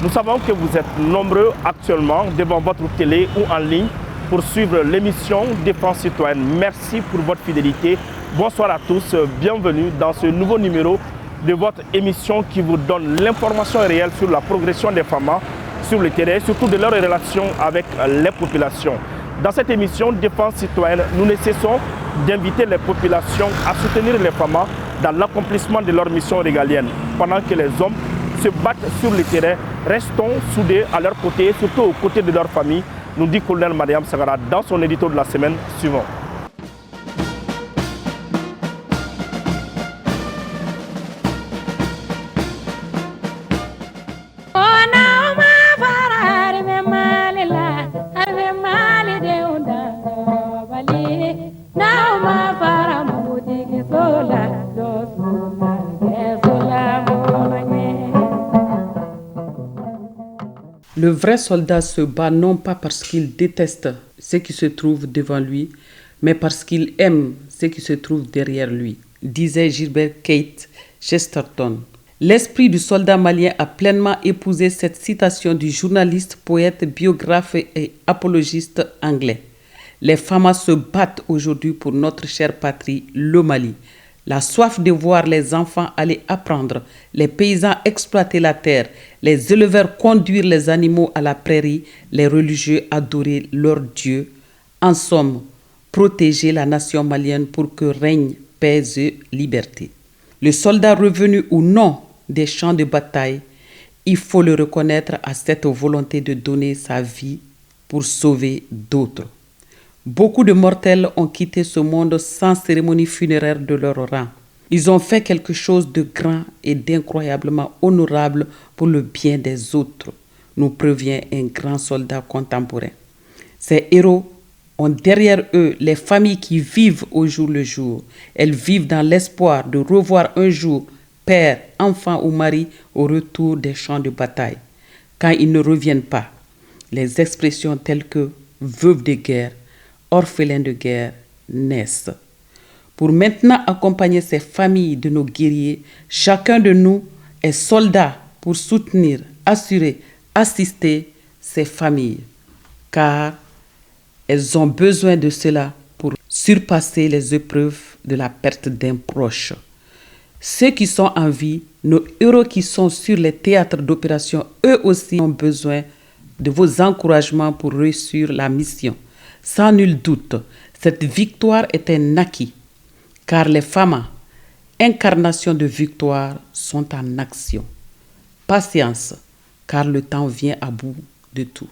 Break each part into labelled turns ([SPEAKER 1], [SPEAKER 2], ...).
[SPEAKER 1] Nous savons que vous êtes nombreux actuellement devant votre télé ou en ligne pour suivre l'émission Défense citoyenne. Merci pour votre fidélité. Bonsoir à tous, bienvenue dans ce nouveau numéro de votre émission qui vous donne l'information réelle sur la progression des femmes sur le terrain, surtout de leurs relations avec les populations. Dans cette émission Défense citoyenne, nous ne cessons d'inviter les populations à soutenir les femmes dans l'accomplissement de leur mission régalienne. Pendant que les hommes se battent sur le terrain, restons soudés à leur côté, surtout aux côtés de leur famille, nous dit colonel Mariam Sagara dans son édito de la semaine suivante.
[SPEAKER 2] Le vrai soldat se bat non pas parce qu'il déteste ce qui se trouve devant lui, mais parce qu'il aime ce qui se trouve derrière lui, disait Gilbert Keith Chesterton. L'esprit du soldat malien a pleinement épousé cette citation du journaliste, poète, biographe et apologiste anglais. Les femmes se battent aujourd'hui pour notre chère patrie, le Mali. La soif de voir les enfants aller apprendre, les paysans exploiter la terre, les éleveurs conduire les animaux à la prairie, les religieux adorer leur Dieu. En somme, protéger la nation malienne pour que règne paix et liberté. Le soldat revenu ou non des champs de bataille, il faut le reconnaître à cette volonté de donner sa vie pour sauver d'autres. Beaucoup de mortels ont quitté ce monde sans cérémonie funéraire de leur rang. Ils ont fait quelque chose de grand et d'incroyablement honorable pour le bien des autres, nous prévient un grand soldat contemporain. Ces héros ont derrière eux les familles qui vivent au jour le jour. Elles vivent dans l'espoir de revoir un jour père, enfant ou mari au retour des champs de bataille. Quand ils ne reviennent pas, les expressions telles que veuve de guerre, orphelins de guerre naissent. Pour maintenant accompagner ces familles de nos guerriers, chacun de nous est soldat pour soutenir, assurer, assister ces familles, car elles ont besoin de cela pour surpasser les épreuves de la perte d'un proche. Ceux qui sont en vie, nos héros qui sont sur les théâtres d'opération, eux aussi ont besoin de vos encouragements pour réussir la mission. Sans nul doute, cette victoire est un acquis, car les femmes, incarnation de victoire, sont en action. Patience, car le temps vient à bout de tout.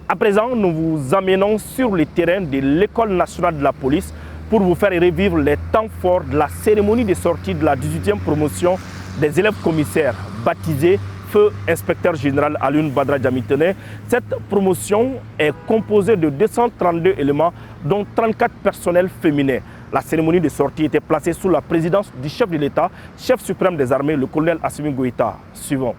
[SPEAKER 1] À présent, nous vous amenons sur le terrain de l'École nationale de la police pour vous faire revivre les temps forts de la cérémonie de sortie de la 18e promotion des élèves commissaires, baptisée Feu Inspecteur Général Alioune Badara Diamitene. Cette promotion est composée de 232 éléments, dont 34 personnels féminins. La cérémonie de sortie était placée sous la présidence du chef de l'État, chef suprême des armées, le colonel Assimi Goïta. Suivant.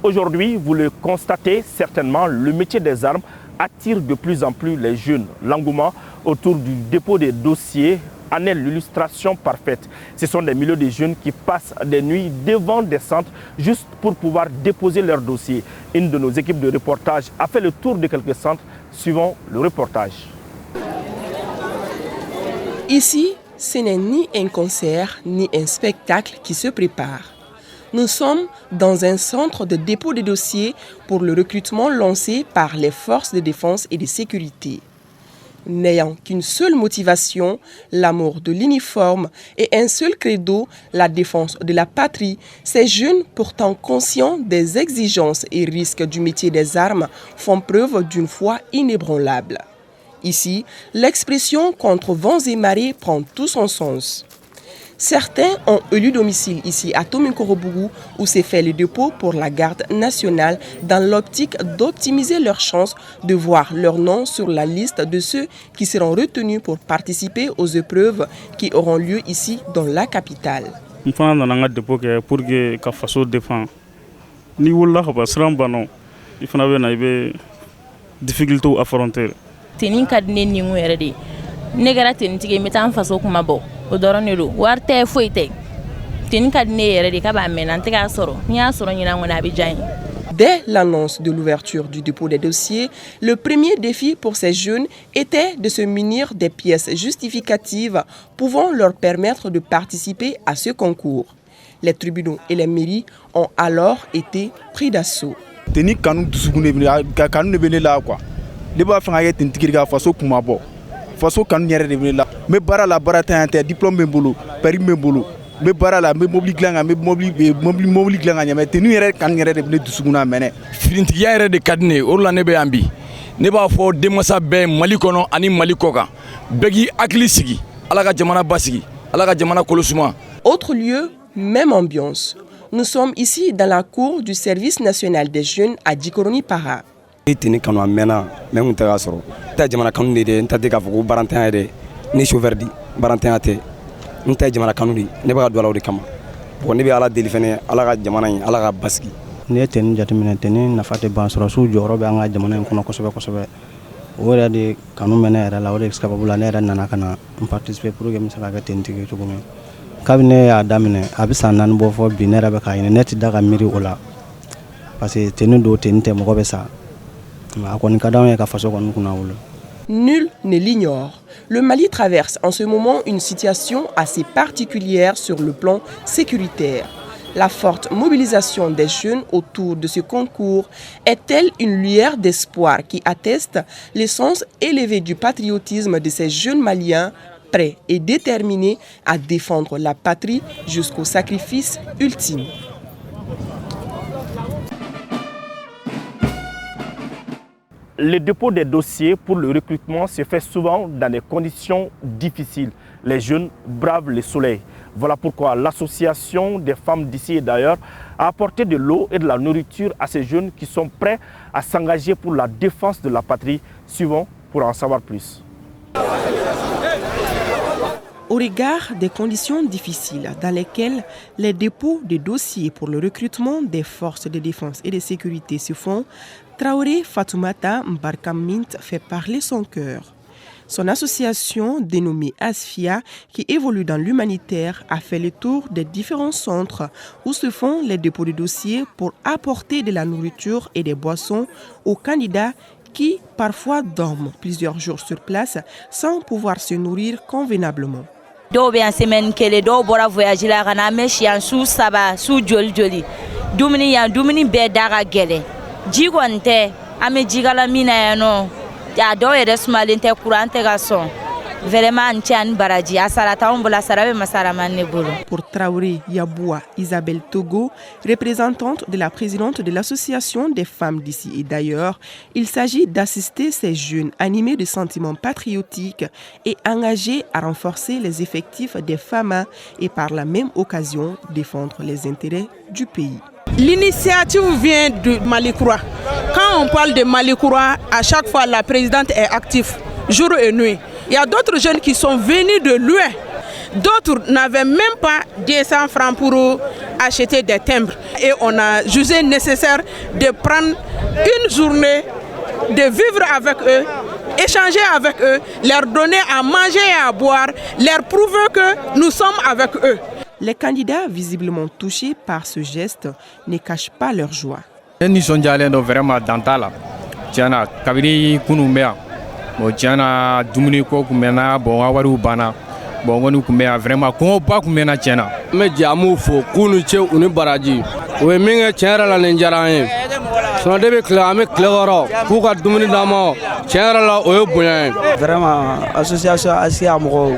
[SPEAKER 1] Aujourd'hui, vous le constatez certainement, le métier des armes attire de plus en plus les jeunes. L'engouement autour du dépôt des dossiers en est l'illustration parfaite. Ce sont des milliers de jeunes qui passent des nuits devant des centres juste pour pouvoir déposer leurs dossiers. Une de nos équipes de reportage a fait le tour de quelques centres. Suivons le reportage.
[SPEAKER 3] Ici, ce n'est ni un concert ni un spectacle qui se prépare. Nous sommes dans un centre de dépôt de dossiers pour le recrutement lancé par les forces de défense et de sécurité. N'ayant qu'une seule motivation, l'amour de l'uniforme, et un seul credo, la défense de la patrie, ces jeunes, pourtant conscients des exigences et risques du métier des armes, font preuve d'une foi inébranlable. Ici, l'expression contre vents et marées prend tout son sens. Certains ont élu domicile ici à Tomikorobougou où s'est fait le dépôt pour la garde nationale dans l'optique d'optimiser leurs chances de voir leur nom sur la liste de ceux qui seront retenus pour participer aux épreuves qui auront lieu ici dans la capitale. Dès l'annonce de l'ouverture du dépôt des dossiers, le premier défi pour ces jeunes était de se munir des pièces justificatives pouvant leur permettre de participer à ce concours. Les tribunaux et les mairies ont alors été pris d'assaut.
[SPEAKER 4] Faso kanu yɛrɛ de bɛ la me baara la baara ta yan tɛ diplôme bɛ n bolo permis bɛ n bolo me baara la me mobili dilan ka me mobili dilan ka ɲɛ mais tenu yɛrɛ kanu yɛrɛ de bɛ ne dusukun na mɛnɛ
[SPEAKER 5] firintigiya yɛrɛ de ka di ne ye o de la ne bɛ yan bi ne b'a fɔ denmansa bɛɛ Mali kɔnɔ ani Mali kɔ kan bɛɛ k'i hakili sigi Ala ka jamana basigi Ala ka jamana kolosuma.
[SPEAKER 3] Autre lieu, même ambiance. Nous sommes ici dans la cour du service national des jeunes à Djikoroni Para.
[SPEAKER 6] Tini kanu amena men tɛ ka sɔrɔ ta jamana kanu de n ta tɛ ka fɔ ko barantanya yɛrɛ ni chauffeur di barantanya tɛ n ta jamana kanu de ne bɛ ka don ala o de kama bon ne bɛ ala deli fɛnɛ ala ka jamana in ala ka basigi.
[SPEAKER 7] Ne tɛ nin jateminɛ tɛ ni nafa tɛ ban sɔrɔ su jɔyɔrɔ bɛ an ka jamana in kɔnɔ kosɛbɛ kosɛbɛ o yɛrɛ de kanu mɛ ne yɛrɛ la o de sababu la ne yɛrɛ nana ka na n participer pour que n bɛ se ka kɛ tenitigi cogo min kabini ne y'a daminɛ a bɛ san 4 bɔ fɔ bi ne yɛrɛ bɛ k'a ɲini ne tɛ da ka miiri o la parce que teni don teni tɛ mɔgɔ bɛ sa.
[SPEAKER 3] Nul ne l'ignore. Le Mali traverse en ce moment une situation assez particulière sur le plan sécuritaire. La forte mobilisation des jeunes autour de ce concours est-elle une lueur d'espoir qui atteste l'essence élevée du patriotisme de ces jeunes Maliens prêts et déterminés à défendre la patrie jusqu'au sacrifice ultime?
[SPEAKER 1] Le dépôt des dossiers pour le recrutement se fait souvent dans des conditions difficiles. Les jeunes bravent le soleil. Voilà pourquoi l'association des femmes d'ici et d'ailleurs a apporté de l'eau et de la nourriture à ces jeunes qui sont prêts à s'engager pour la défense de la patrie. Suivons pour en savoir plus.
[SPEAKER 3] Au regard des conditions difficiles dans lesquelles les dépôts de dossiers pour le recrutement des forces de défense et de sécurité se font, Traoré Fatoumata Mbarkamint fait parler son cœur. Son association, dénommée ASFIA, qui évolue dans l'humanitaire, a fait le tour des différents centres où se font les dépôts de dossiers pour apporter de la nourriture et des boissons aux candidats qui, parfois, dorment plusieurs jours sur place sans pouvoir se nourrir convenablement.
[SPEAKER 8] Dɔw bɛ yan semaine kelen dɔw bɔra voyage la ka na an bɛ si yan su 3 su joli dumuni yan dumuni bɛɛ da ka gɛlɛn ji kɔni tɛ an bɛ jikala min na yan nɔ a dɔw yɛrɛ sumalen tɛ courant tɛ ka sɔn vraiment n cɛ ani baraji a sara t'anw bolo a sara bɛ masara man ne bolo.
[SPEAKER 3] Pour Traoré Yaboua Isabelle Togo, représentante de la présidente de l'association des femmes d'ici et d'ailleurs, il s'agit d'assister ces jeunes animés de sentiments patriotiques et engagés à renforcer les effectifs des femmes et par la même occasion défendre les intérêts du pays.
[SPEAKER 9] L'initiative vient de Malikoura. Quand on parle de Malikoura, à chaque fois la présidente est active, jour et nuit. Il y a d'autres jeunes qui sont venus de loin. D'autres n'avaient même pas 200 francs pour acheter des timbres. Et on a jugé nécessaire de prendre une journée, de vivre avec eux, échanger avec eux, leur donner à manger et à boire, leur prouver que nous sommes avec eux.
[SPEAKER 3] Les candidats visiblement touchés par ce geste ne cachent pas leur joie.
[SPEAKER 10] Nous sommes vraiment dans la tiana kabiri kunumbe bon tiana dumuni ko kumena bon awaru bana bon ngonu kumbe vraiment ko ba kumena tiana
[SPEAKER 11] me jamu fo kunu che uni baraji we minga tiara la nenjaraye so debe clame clero ku ka dumuni dama tiara la o boyan
[SPEAKER 12] vraiment association asia mo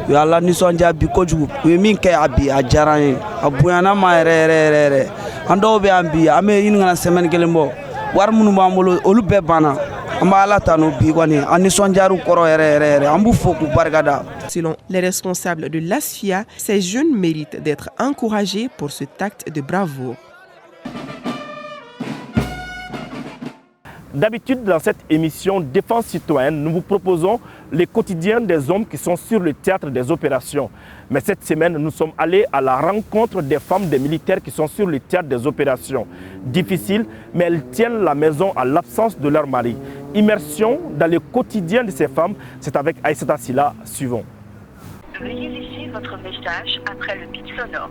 [SPEAKER 12] yo ala ni sonja bi kojugu we min kay abi a jaraye a boyana ma re ando be ambi ame yin ngana semaine gelembo war munu bamolo olu be bana amba ala tanu bi kwani ani sonjaru koro ere ambu foku bargada.
[SPEAKER 3] Selon les responsables de l'ASFIA, ces jeunes méritent d'être encouragés pour cet acte de bravoure.
[SPEAKER 1] D'habitude, dans cette émission Défense citoyenne, nous vous proposons les quotidiens des hommes qui sont sur le théâtre des opérations. Mais cette semaine, nous sommes allés à la rencontre des femmes des militaires qui sont sur le théâtre des opérations. Difficile, mais elles tiennent la maison à l'absence de leur mari. Immersion dans le quotidien de ces femmes, c'est avec Aïssata Silla. Suivons.
[SPEAKER 13] Veuillez laisser votre message après le bip sonore.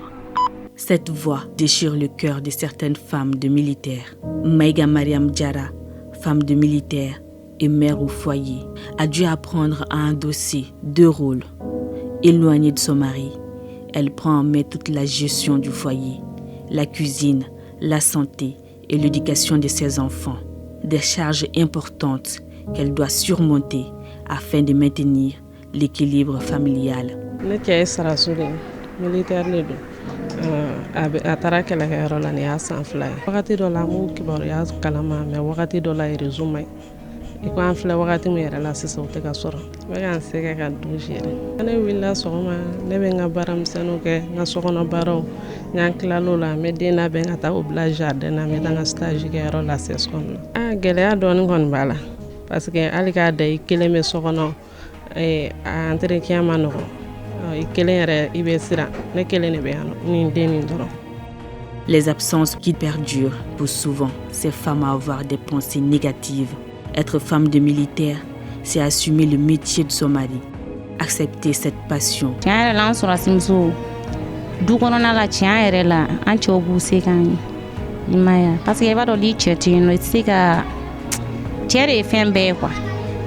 [SPEAKER 14] Cette voix déchire le cœur de certaines femmes de militaires. Maïga Mariam Diarra, femme de militaire et mère au foyer, a dû apprendre à endosser 2 rôles. Éloignée de son mari, elle prend en main toute la gestion du foyer, la cuisine, la santé et l'éducation de ses enfants. Des charges importantes qu'elle doit surmonter afin de maintenir l'équilibre familial.
[SPEAKER 15] Militaire ne do a taara kɛlɛkɛyɔrɔ la nin y'a san 2 ye wagati dɔ la an b'u kibaruya kalama mɛ wagati dɔ la réseau man ɲi i ko an filɛ wagati min yɛrɛ la sisan o tɛ ka sɔrɔ n bɛ ka n se kɛ ka du gérer ne wulila sɔgɔma ne bɛ n ka baaramisɛnninw kɛ n ka sokɔnɔ baaraw n'an tilal'o la n bɛ den labɛn ka taa o bila jardin na n bɛ taa n ka stage kɛyɔrɔ la CES kɔnɔ gɛlɛya dɔɔni kɔni b'a la parce que hali k'a da i kelen bɛ sokɔnɔ a entretien ma nɔgɔn.
[SPEAKER 14] Les absences qui perdurent poussent souvent ces femmes à avoir des pensées négatives. Être femme de militaire, c'est assumer le métier de son mari, accepter cette passion.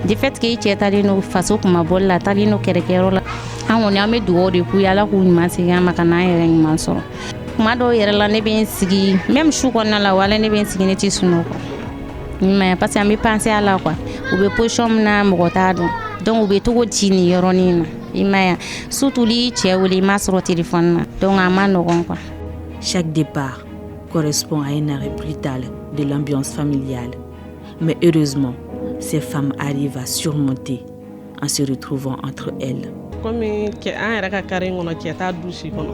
[SPEAKER 16] Du fait que tu es allé nous face au Kumabol, la tali no kerekero, on a mis du haut de Puyala ou Massiga Macana et Manso. Mado Yerla Nebin Sigi, même Choukona la Walla Nebin Signeti Sunoko. Mais parce que je pense à la quoi, ou be pochom na mrotado, donc ou be tout tini yoronina. Imaya, surtout li tche ou li mas au téléphone, donc à mano quoi.
[SPEAKER 14] Chaque départ correspond à un arrêt brutal de l'ambiance familiale. Mais heureusement, ces femmes arrivent à surmonter en se retrouvant entre elles.
[SPEAKER 15] Comme an yɛrɛ ka kari kɔnɔ cɛ t'a dusi kɔnɔ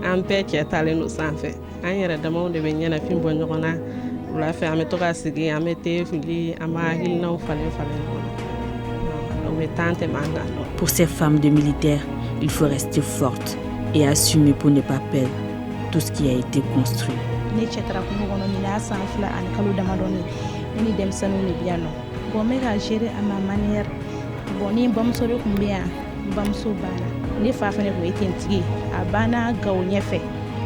[SPEAKER 15] an bɛɛ cɛ talen no sanfɛ an yɛrɛ damaw de bɛ ɲɛnafin bɔ ɲɔgɔn na wula fɛ an bɛ to ka sigi an bɛ te fili an b'a hakilinaw falen ɲɔgɔn na o bɛ temps tɛmɛ an kan.
[SPEAKER 14] Pour ces femmes de militaires, il faut rester forte et assumer pour ne pas perdre tout ce qui a été construit.
[SPEAKER 17] Ne cɛ taara kungo kɔnɔ nin y'a san 2 ani kalo damadɔni ne ni denmisɛnninw de bɛ yan nɔ. Bon, me ka gérer à ma manière. Bon, ni bamuso de kun bɛ yan bamuso banna ne fa fana kun ye tentigi a banna gawo ɲɛfɛ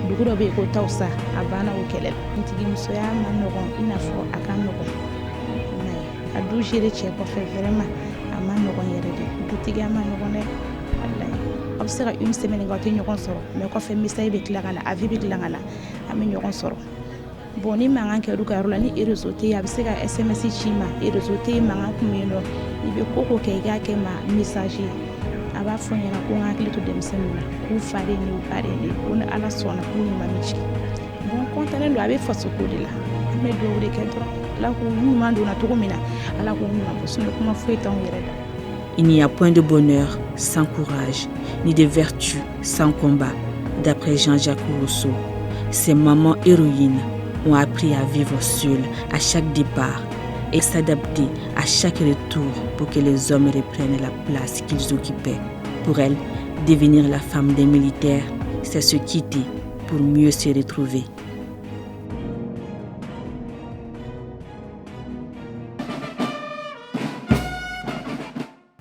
[SPEAKER 17] dugu dɔ bɛ yen ko Tawusa a banna o kɛlɛ la ntigi musoya ma nɔgɔn i n'a fɔ a ka nɔgɔn ka du gérer cɛ kɔfɛ vraiment a ma nɔgɔn yɛrɛ de dutigiya ma nɔgɔn dɛ walayi a bɛ se ka une semaine kɛ aw tɛ ɲɔgɔn sɔrɔ mais kɔfɛ message bɛ tila ka na avis bɛ tila ka na an bɛ ɲɔgɔn sɔrɔ. Bon, ni mangan kɛ ka yɔrɔ la ni réseau tɛ yen a bɛ se ka SMS ci ma réseau tɛ yen mangan kun bɛ yen nɔ i bɛ ko kɛ i k'a kɛ ma message a b'a fɔ ɲɛna ko n hakili to denmisɛnninw la k'u fa de ye ne ba de ye ne ko ni Ala sɔnna k'u ɲuman bɛ jigin. Bon, kɔntannen don a bɛ faso ko de la an bɛ dugawu de kɛ dɔrɔn Ala k'u ɲuman donna cogo min na Ala k'u ɲuman bɔ sinon kuma foyi t'anw yɛrɛ da.
[SPEAKER 14] Il n'y a point de bonheur sans courage, ni de vertu sans combat, d'après Jean-Jacques Rousseau. Ces mamans héroïnes ont appris à vivre seules à chaque départ et s'adapter à chaque retour pour que les hommes reprennent la place qu'ils occupaient. Pour elles, devenir la femme des militaires, c'est se quitter pour mieux se retrouver.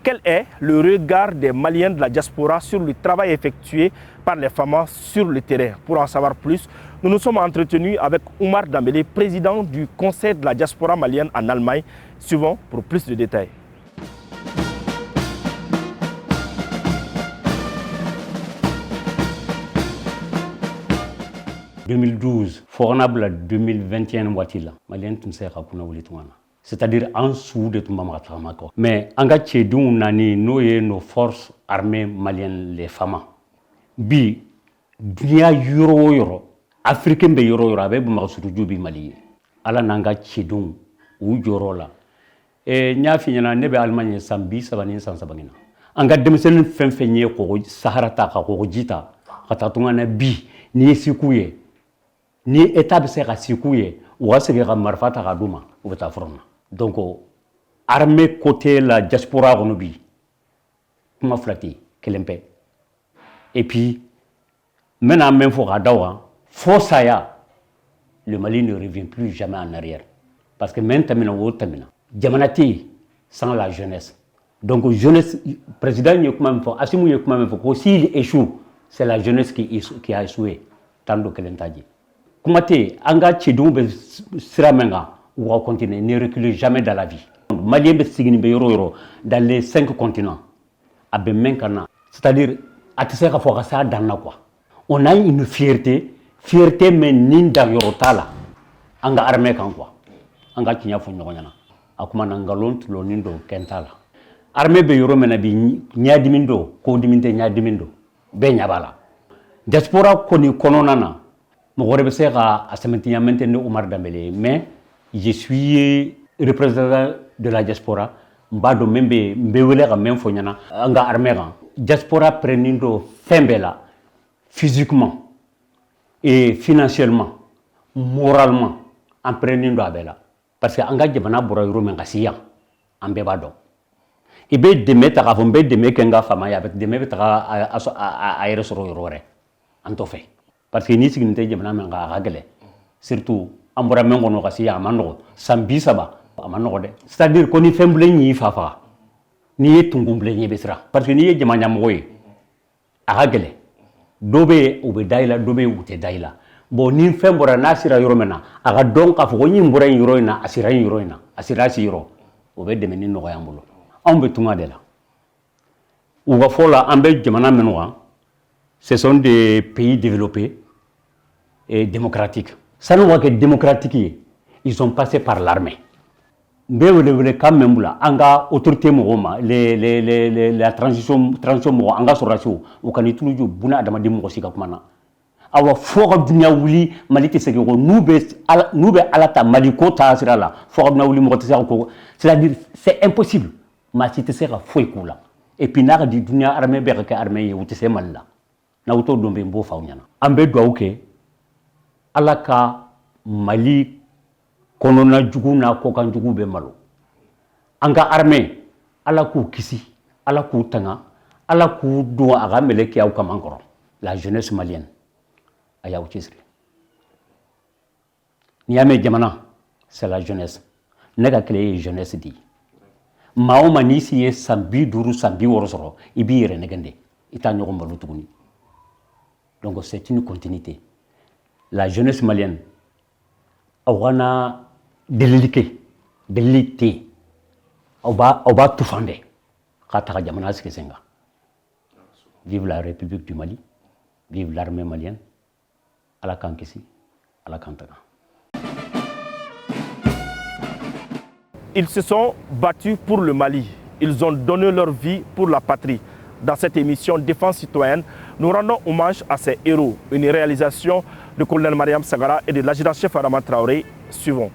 [SPEAKER 1] Quel est le regard des Maliens de la diaspora sur le travail effectué par les femmes sur le terrain? Pour en savoir plus, nous nous sommes entretenus avec Oumar Dambélé, président du Conseil de la diaspora malienne en Allemagne. Suivons pour plus de détails.
[SPEAKER 18] En 2012, formable 2021 watila, Malien tun se ka kuna wuli tungana. C'est-à-dire en dessous de tout le mais en gâché d'une année, nos forces armées maliennes, les femmes. Bi, dunia euro, africain be euro, avec Boumarsoutou bi Mali. Ala nanga tchedun, ou euro là. Et nya finyana nebe Allemagne sambi sabani sans sabangina. En gâté de monsieur fenfenye ko Sahara ta ko jita, katatungana bi, ni sikouye, ni état sera sikouye, ou à se faire marfata raduma, ou ta frona. Donc, armée côté la diaspora Ronobi, comment flatter, quel impé. Et puis, maintenant, même pour Adawa, Fossaya, le Mali ne revient plus jamais en arrière. Parce que maintenant, on est Diamanati sans la jeunesse. Donc, jeunesse, président, il y a même fait, Assimou, il y a même fait, s'il échoue, c'est la jeunesse qui a échoué, tant que l'entendit. Comment tu anga Tchidou, Siramenga, ou va continuer, ne recule jamais dans la vie. Malien dans les 5 continents, c'est-à-dire, on a une fierté mais ninda yorotala, anga armée kan quoi, anga kinya fu nyogonyana, akuma nangalont lo nindo kentala. Armée be yoro menabi nyadimindo, ko diminte nyadimindo, be nyabala. Diaspora koni kononana, mo gorebe sera asementinya mentene Oumar Dambélé, mais je suis représentant de la diaspora. Mbado membe mbewele ka memfonyana anga armée kan. Diaspora prenindo fembela physiquement et financièrement, moralement en prenindo abela parce que anga jebana bora yoro men kasiya ambe bado. Ibe deme ta avombe deme kenga fama ya avec deme ta a ere soro yorore anto fe parce que ni signité jebana men ga ragele surtout ambora mengo no kasi ya manogo sambi saba amanogo de c'est-à-dire ko ni femble ni fafa ni tungumble ni besra parce que ni jema nyam moy agele dobe ube daila dobe ute daila bo ni fembora nasira yoromena aga donc afo ni mbora yoroina asira yoroina asira si yoro ube de menino no yambulo ambe tunga de la uga fola ambe jemana menwa ce sont des pays développés et démocratiques. Ça ne voit que démocratique, ils sont passés par l'armée. Mais quand même là, anga autorité mohoma, la transition moho, anga sorasio, ou quand il toujours buna adama di moho sika kumana. Awa fora dunia wuli malite seke ko nube alata maliko ta sirala, fora dunia wuli moho tsera ko, c'est-à-dire c'est impossible. Ma cité sera foi kula. Et puis n'a di dunia armée berke armée ou tse malla. Na auto dombe mbo fawnyana. Ambe douauke alaka Mali konona jugu na kokan jugu be malo anga armée ala ku kisi ala ku tanga ala ku do aga meleki au kamankoro la jeunesse malienne aya uchisri niame jamana c'est la jeunesse nega créer jeunesse di maoma nisi e sambi duru sambi worosoro ibi yere negende ita nyogomba lutuguni donc c'est une continuité. La jeunesse malienne a déliqué, a tout fondé. Vive la République du Mali, vive l'armée malienne, à la Kankisi, à la Kantana.
[SPEAKER 1] Ils se sont battus pour le Mali, ils ont donné leur vie pour la patrie. Dans cette émission Défense citoyenne, nous rendons hommage à ces héros, une réalisation de colonel Mariam Sagara et de l'adjudant-chef Adama Traoré. Suivons.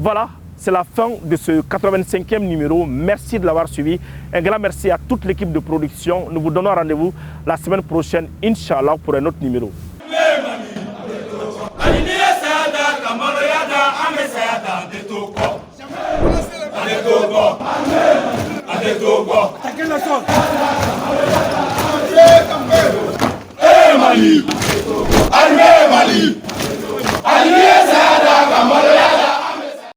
[SPEAKER 1] Voilà, c'est la fin de ce 85e numéro. Merci de l'avoir suivi. Un grand merci à toute l'équipe de production. Nous vous donnons rendez-vous la semaine prochaine, Inch'Allah, pour un autre numéro.